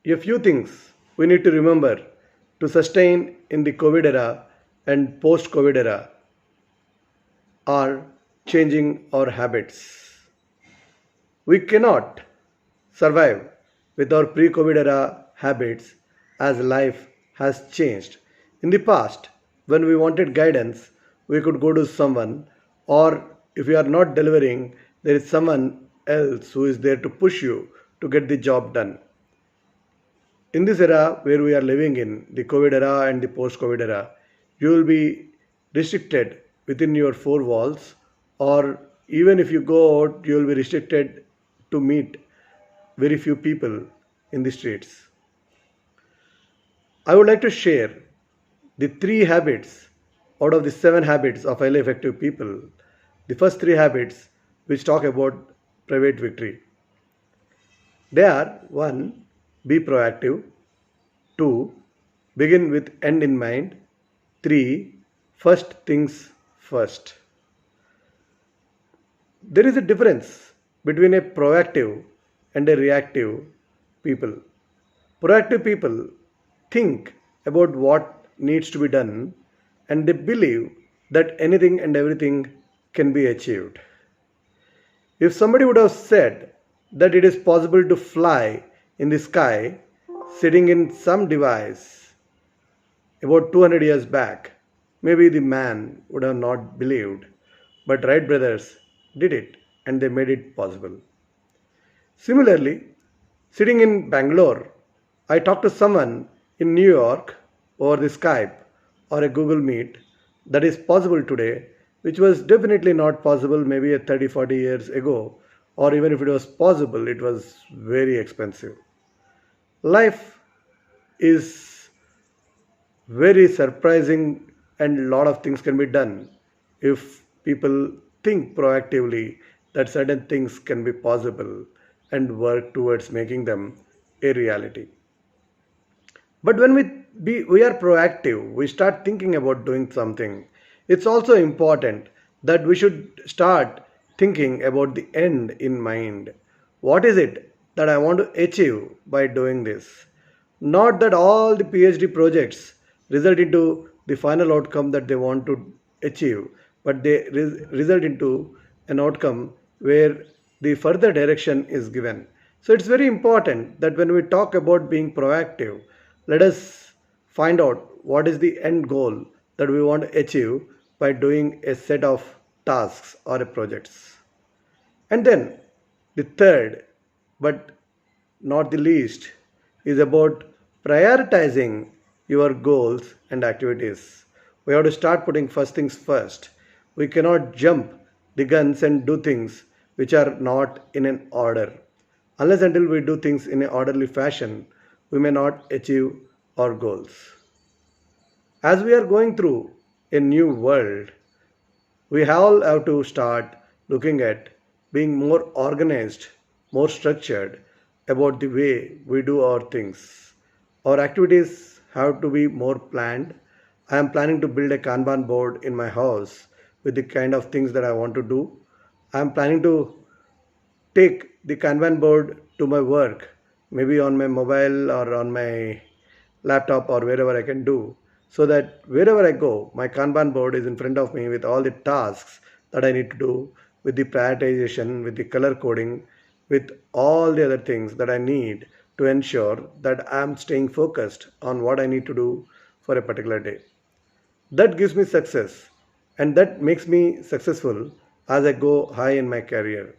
A few things we need to remember to sustain in the COVID era and post COVID era are changing our habits. We cannot survive with our pre COVID era habits as life has changed. In the past, when we wanted guidance, we could go to someone, or if you are not delivering, there is someone else who is there to push you to get the job done. In this era where we are living in, the COVID era and the post COVID era, you will be restricted within your four walls, or even if you go out, you will be restricted to meet very few people in the streets. I would like to share the three habits out of the seven habits of highly effective people. The first three habits which talk about private victory. They are 1. Be proactive. 2. Begin with end in mind. 3. First things first. There is a difference between a proactive and a reactive people. Proactive people think about what needs to be done and they believe that anything and everything can be achieved. If somebody would have said that it is possible to fly in the sky sitting in some device about 200 years back, maybe the man would have not believed. But Wright brothers did it and they made it possible. Similarly, sitting in Bangalore, I talked to someone in New York over the Skype or a Google Meet that is possible today, which was definitely not possible maybe a 30 40 years ago, or even if it was possible, it was very expensive. Life is very surprising and a lot of things can be done if people think proactively that certain things can be possible and work towards making them a reality. But when we are proactive, we start thinking about doing something. It's also important that we should start thinking about the end in mind. What is it that I want to achieve by doing this? Not that all the PhD projects result into the final outcome that they want to achieve, but they result into an outcome where the further direction is given. So it's very important that when we talk about being proactive, let us find out what is the end goal that we want to achieve by doing a set of tasks or a projects. And then the third, but not the least, is about prioritizing your goals and activities. We have to start putting first things first. We cannot jump the guns and do things which are not in an order. Unless until we do things in an orderly fashion, we may not achieve our goals. As we are going through a new world, we all have to start looking at being more organized, more structured about the way we do our things. Our activities have to be more planned. I am planning to build a Kanban board in my house with the kind of things that I want to do. I am planning to take the Kanban board to my work, maybe on my mobile or on my laptop or wherever I can do, so that wherever I go, my Kanban board is in front of me with all the tasks that I need to do, with the prioritization, with the color coding, with all the other things that I need to ensure that I'm staying focused on what I need to do for a particular day. That gives me success and that makes me successful as I go high in my career.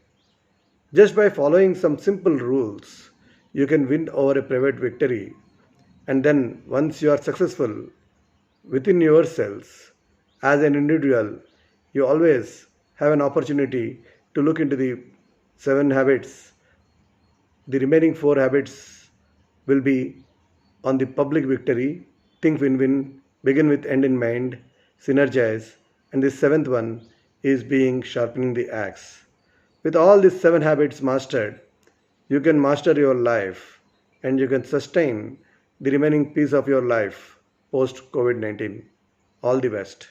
Just by following some simple rules, you can win over a private victory. And then, once you are successful within yourselves as an individual, you always have an opportunity to look into the seven habits. The remaining four habits will be on the public victory, think win win, begin with end in mind, synergize, and the seventh one is being sharpening the axe. With all these seven habits mastered, you can master your life and you can sustain the remaining piece of your life post COVID 19. All the best.